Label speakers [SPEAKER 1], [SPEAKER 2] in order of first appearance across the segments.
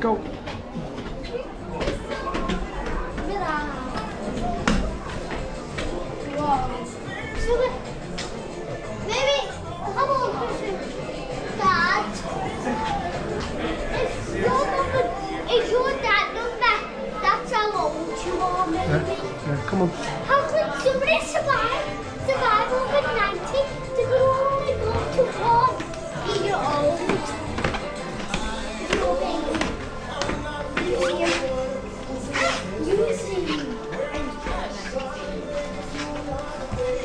[SPEAKER 1] Go.
[SPEAKER 2] Maybe, how about Dad? If your dad number, that's how old you are, maybe.
[SPEAKER 1] Yeah, come on.
[SPEAKER 2] How could somebody survive over 90? They could only go to 1 year old.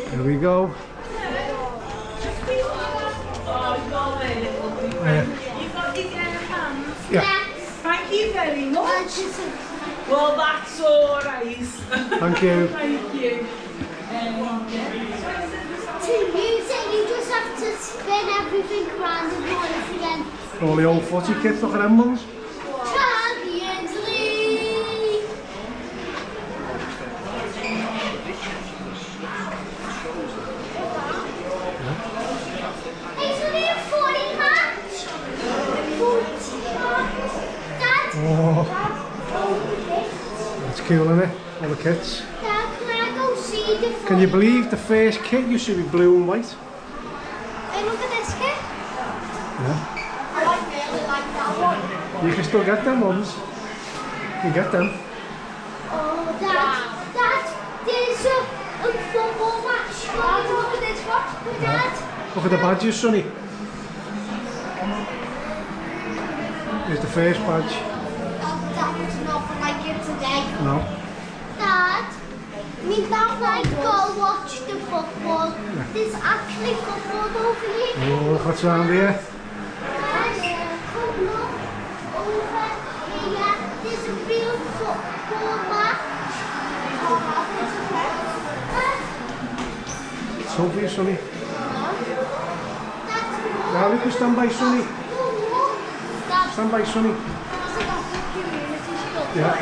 [SPEAKER 1] Here we go. Yeah.
[SPEAKER 3] Thank you very much. Well, that's all right.
[SPEAKER 1] Thank you.
[SPEAKER 3] Thank you.
[SPEAKER 2] To use it, you just have to spin everything around and roll it again.
[SPEAKER 1] All the old footy kits, look at them ones.
[SPEAKER 2] Champions League! Hey, so they have 40 match? 40 Dad?
[SPEAKER 1] Oh, that's cool, isn't it? All the kits.
[SPEAKER 2] Dad, can I go see the 40?
[SPEAKER 1] Can you believe the first kit used to be blue and white?
[SPEAKER 2] Hey, look at this kit.
[SPEAKER 1] Yeah.
[SPEAKER 2] I really like that one.
[SPEAKER 1] You can still get them ones. You can get them.
[SPEAKER 2] Oh, Dad, there's a football match. Look at this one, Dad.
[SPEAKER 1] Look at the badges, Sonny. Here's the first badge.
[SPEAKER 2] That was nothing like it today.
[SPEAKER 1] No.
[SPEAKER 2] Dad, me dad like go watch the football. There's actually football over here.
[SPEAKER 1] Oh, look what's around here.
[SPEAKER 2] Dad, come look over here. There's a real football match.
[SPEAKER 1] It's over here, Sonny.
[SPEAKER 2] That's
[SPEAKER 1] Now look, you stand by, Sonny.
[SPEAKER 2] Dad,
[SPEAKER 1] Stand by, Sonny. Yeah.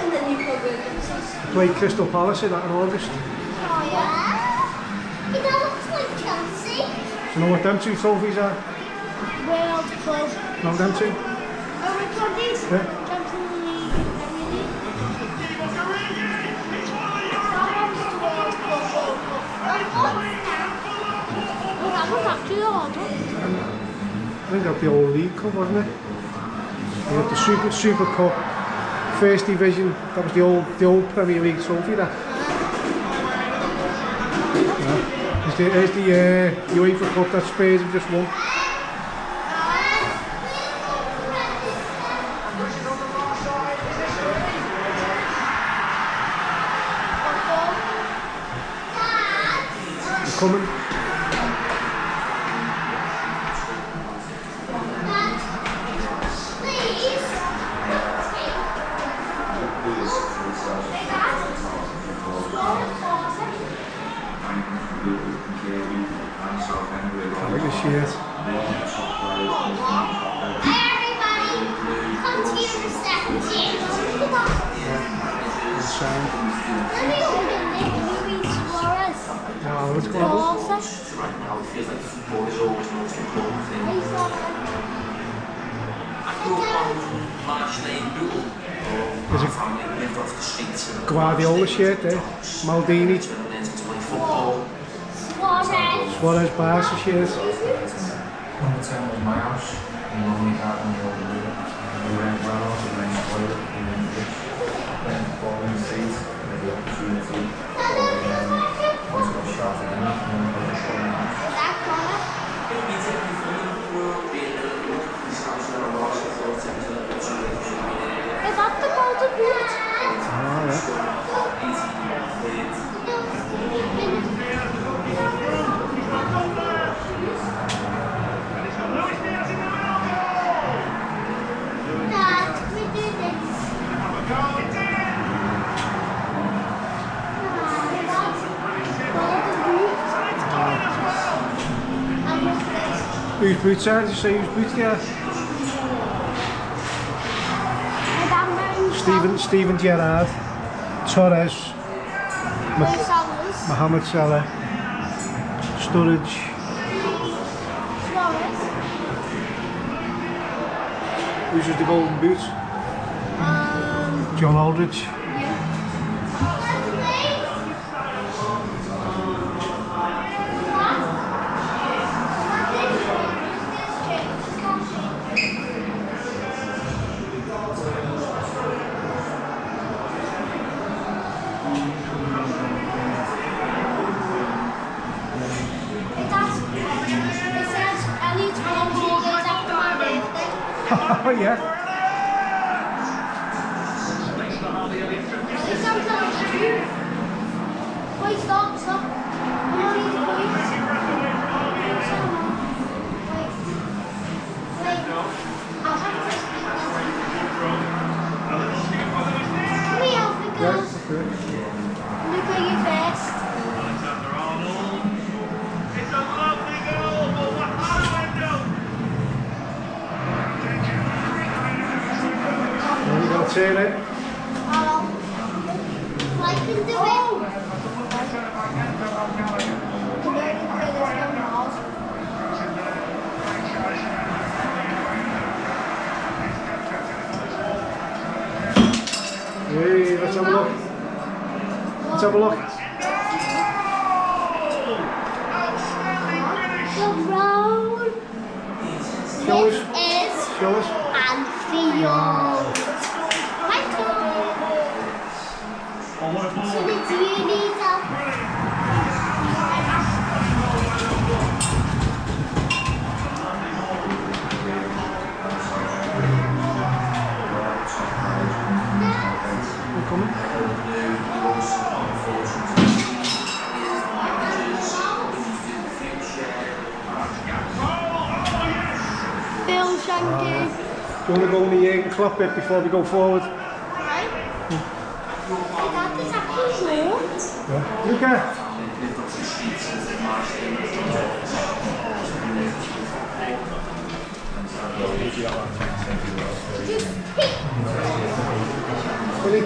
[SPEAKER 1] Played Crystal Palace in that in August.
[SPEAKER 2] oh yeah. It looks like Chelsea.
[SPEAKER 1] Do you know what them two trophies are?
[SPEAKER 2] World Cup.
[SPEAKER 1] No, them two?
[SPEAKER 2] Oh, which one is?
[SPEAKER 1] Yeah.
[SPEAKER 2] Champions League, Premier League. That one's the World Cup, World Cup. Oh, that was actually the hard one.
[SPEAKER 1] I think that's the old League Cup, wasn't it? You had the Super Cup, First Division. That was the old Premier League trophy. That. Yeah. Here's the UEFA Cup that Spurs have just won. They're coming. I like the shirt.
[SPEAKER 2] Hey everybody, come to your reception.
[SPEAKER 1] Sound.
[SPEAKER 2] Let me open it. Luis Suarez.
[SPEAKER 1] Wow, what's going on?
[SPEAKER 4] Right now, it feels like football is always the most important thing. I grew up on March Day in Liverpool.
[SPEAKER 1] There's a
[SPEAKER 4] Family lived off the streets.
[SPEAKER 1] Guardiola shirt there. Maldini.
[SPEAKER 4] Turned into playing football.
[SPEAKER 2] Suarez.
[SPEAKER 1] Suarez Barca shirt.
[SPEAKER 5] When the town was my house, and when we got on the old river, we went well off the main toilet, and then just went falling in the seats, and had the opportunity, once got shot again, and then got the shot in the house.
[SPEAKER 2] That color.
[SPEAKER 4] It means everything from Liverpool, being a little this house when I was, I thought it was a little bit too late for me.
[SPEAKER 2] Is that the golden boot?
[SPEAKER 1] Oh, yeah.
[SPEAKER 2] Dad, we did this.
[SPEAKER 1] Whose boots are? Did you say whose boots they are? Steven Gerrard, Torres, Mohamed Salah, Sturridge. Who's the golden boot? John Aldridge. Oh yeah.
[SPEAKER 2] Wait, stop. Come on, wait. I'll have to speak Come here, Africa.
[SPEAKER 1] Yes, okay.
[SPEAKER 2] Look at your vest.
[SPEAKER 6] It's a lovely goal, but what a window!
[SPEAKER 1] Well, you gotta turn it.
[SPEAKER 2] I can do it.
[SPEAKER 1] Hey, let's have a look. Let's have a look.
[SPEAKER 2] The road.
[SPEAKER 1] Show us.
[SPEAKER 2] This is
[SPEAKER 1] Show us.
[SPEAKER 2] Anfield. Michael. So it's really tough.
[SPEAKER 1] We're coming.
[SPEAKER 2] Bill Shanky.
[SPEAKER 1] Do you want to go on the Jürgen Klopp bit before we go forward?
[SPEAKER 2] Right? That is actually short.
[SPEAKER 1] Yeah. Luca.
[SPEAKER 2] Just peek.
[SPEAKER 1] Billy.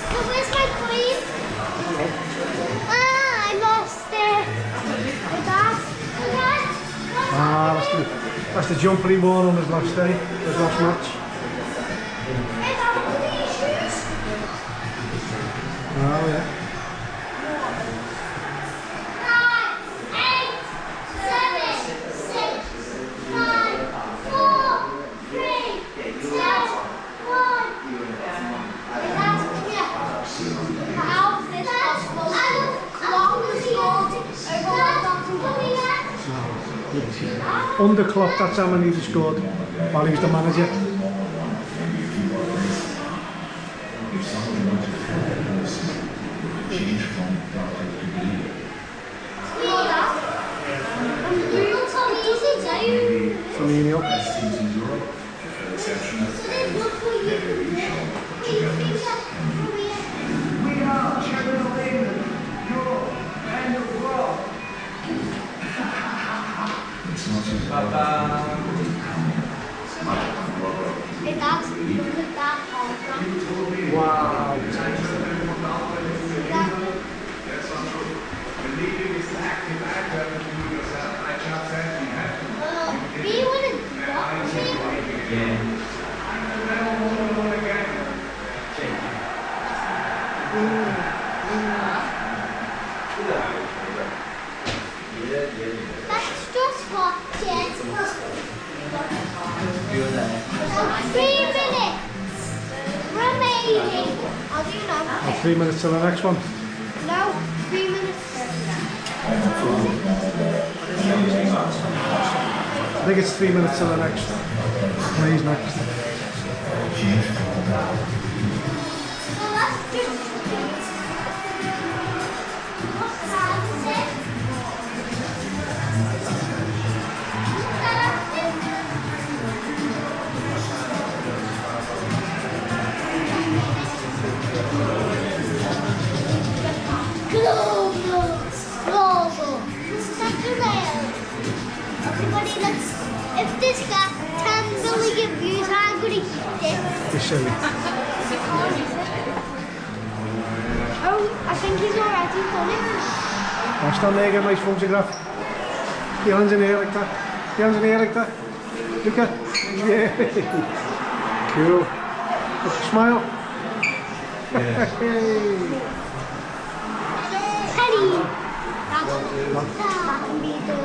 [SPEAKER 2] So where's my coin? I lost it.
[SPEAKER 1] Ah, that's the jumper he wore on his last day, his last match. Oh yeah.
[SPEAKER 2] 9, 8, 7, 6, 5, 4, 3, 2, 1.
[SPEAKER 1] Under Klopp, that's how many he scored while he was the manager. Firmino.
[SPEAKER 2] Hey, Dad, look at that hologram.
[SPEAKER 1] Wow.
[SPEAKER 2] Do you want to watch it? Let's just watch it. 3 minutes remaining. I'll do now.
[SPEAKER 1] And 3 minutes till the next one.
[SPEAKER 2] No, 3 minutes.
[SPEAKER 1] I think it's 3 minutes till the next. Plays next.
[SPEAKER 2] So let's just. What time is it? Global. Everybody, if this got 10 million views, I'm going to eat it.
[SPEAKER 1] You're silly.
[SPEAKER 2] think he's already done it.
[SPEAKER 1] Now stand there, get a nice photograph. Your hands in the air like that. Your hands in the air like that. Look at. Yeah. Cool. Smile.
[SPEAKER 5] Yeah.
[SPEAKER 2] Penny. That can be the...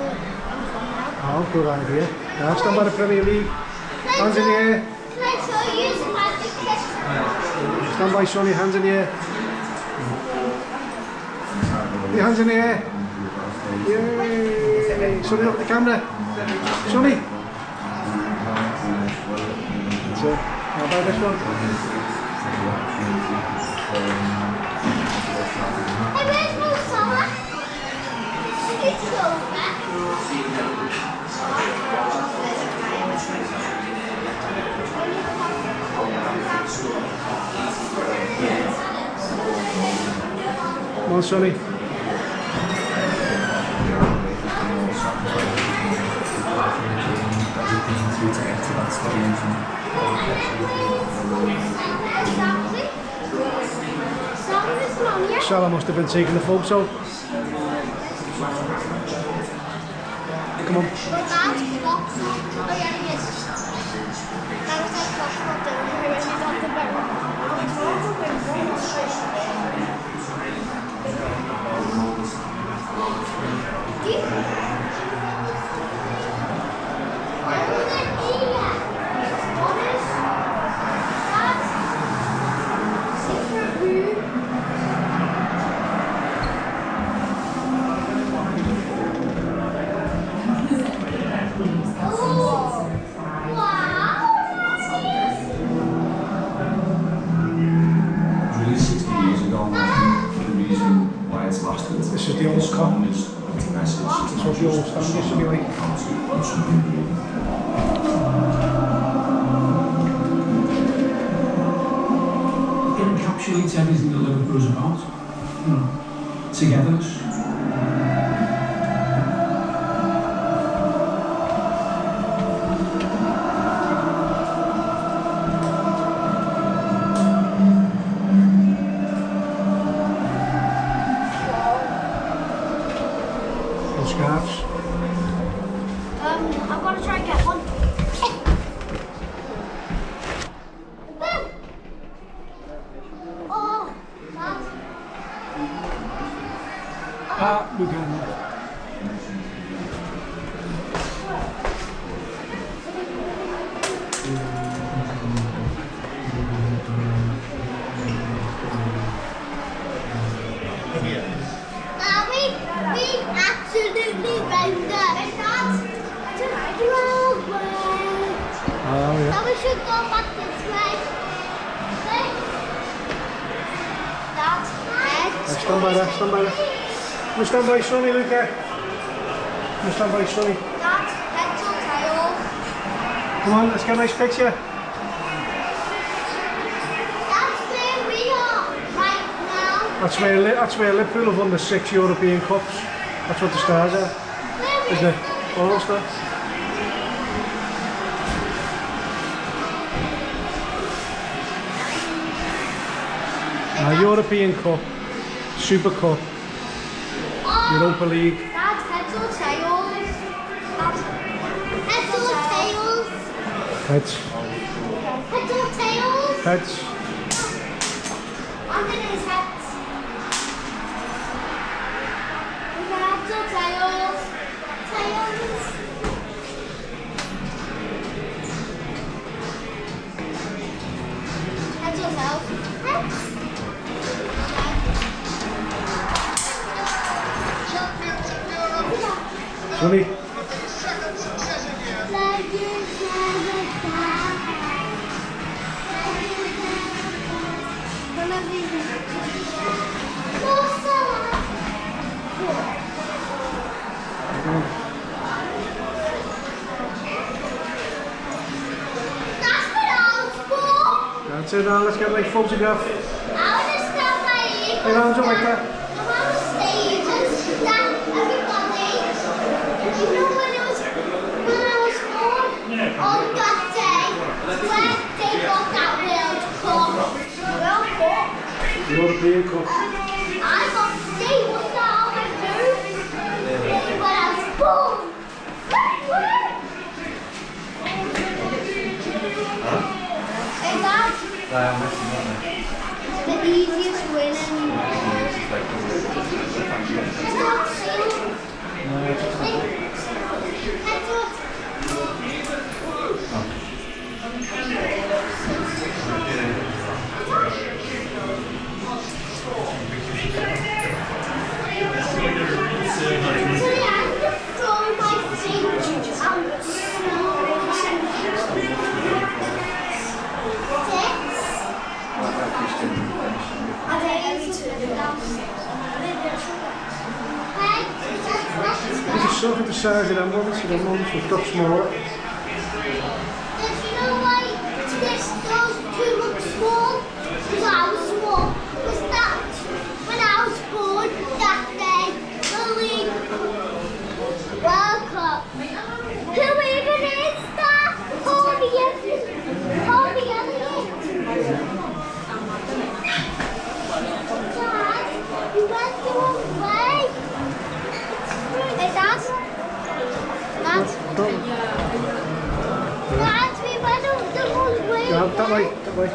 [SPEAKER 1] Oh, good idea. Now stand by the Premier League. Hands in the air.
[SPEAKER 2] Can I show you some magic tricks?
[SPEAKER 1] Stand by Sonny, hands in the air. Your hands in the air. Yay! Sonny, look at the camera. Sonny. That's it. How about this one?
[SPEAKER 2] Hey, where's Mo Salah? It's over.
[SPEAKER 1] Come on, Sonny. Salah must have been taking the photo. Come on. This is the old cup. That's what the old stand used to be like.
[SPEAKER 7] It encapsulates everything that Liverpool's about. You know, togetherness.
[SPEAKER 1] Scarves.
[SPEAKER 2] I've got to try and get one. Oh, Dad.
[SPEAKER 1] Ah, look at that.
[SPEAKER 2] We absolutely round it.
[SPEAKER 1] Oh, yeah.
[SPEAKER 2] Now we should go back this way. That's
[SPEAKER 1] Stand by that, stand by that. Come stand by Sonny, Luca. Come stand by Sonny.
[SPEAKER 2] That's heads or tails.
[SPEAKER 1] Come on, let's get a nice picture.
[SPEAKER 2] That's where we are right now.
[SPEAKER 1] That's where Liverpool have won the 6 European Cups. That's what the stars are, isn't it? All stars. European Cup, Super Cup, Europa League.
[SPEAKER 2] That's heads or tails. That's heads or tails.
[SPEAKER 1] Heads.
[SPEAKER 2] Heads or tails.
[SPEAKER 1] Heads.
[SPEAKER 2] I'm in his heads. Is that heads or tails? Tails. Heads or tails? Heads.
[SPEAKER 1] Sonny. That's it now, let's get like photograph.
[SPEAKER 2] I want to start my ear.
[SPEAKER 1] Hey, arms up like that.
[SPEAKER 2] I want to stage and that everybody. You know when I was born on that day when they got that World Cup.
[SPEAKER 1] European Cup.
[SPEAKER 2] I got to see what that I went through when I was born. Hey Dad,
[SPEAKER 5] They are messing, aren't they?
[SPEAKER 2] it's the easiest win in the world.
[SPEAKER 5] It's like
[SPEAKER 2] It's not seen.
[SPEAKER 5] no, it's just
[SPEAKER 2] That's what. Today I'm gonna throw my feet out.
[SPEAKER 1] You just look at the size of them ones, the ones we've got smaller.
[SPEAKER 2] Did you know why those two look small? Because I was small. Was that when I was born that day? Lily, welcome. Who even is that? Harvey Elliott. Harvey Elliott. Dad, you went the wrong way. Hey, Dad. Dad. Dad, we went the wrong way.
[SPEAKER 1] Yeah, that way, that way.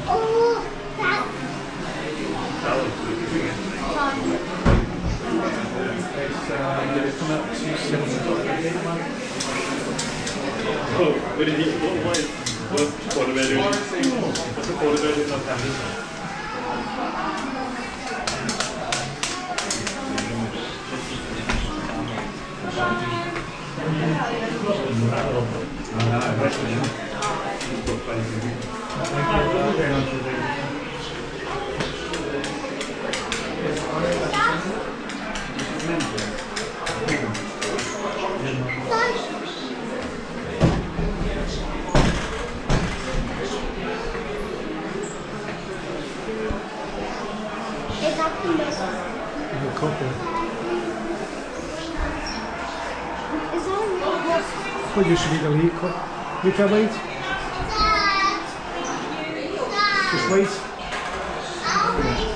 [SPEAKER 2] Oh, that.
[SPEAKER 5] it's come out 270.
[SPEAKER 6] Oh, what did he? What quarter version? What's the quarter version of that?
[SPEAKER 2] Is that the middle?
[SPEAKER 1] A couple.
[SPEAKER 2] Is that a middle?
[SPEAKER 1] Well, you should be the lead cut. You can wait.
[SPEAKER 2] Dad.
[SPEAKER 1] Just wait.
[SPEAKER 2] I'll wait.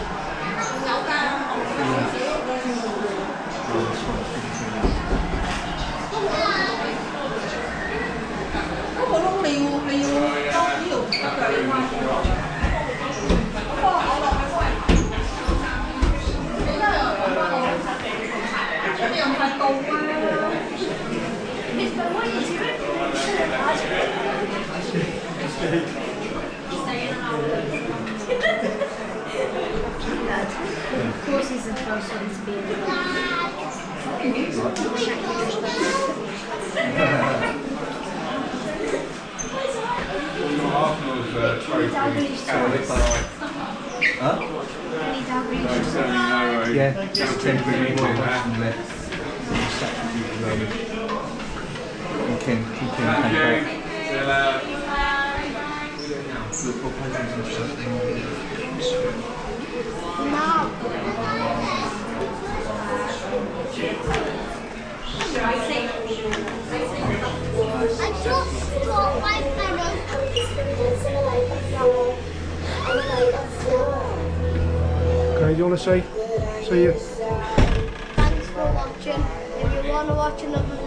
[SPEAKER 8] Of course he's the first one to be in the
[SPEAKER 5] Yeah, just temporary and let you can come back.
[SPEAKER 2] I just got my pen.
[SPEAKER 1] Okay, do you want to say you?
[SPEAKER 2] Thanks for watching. If you want to watch another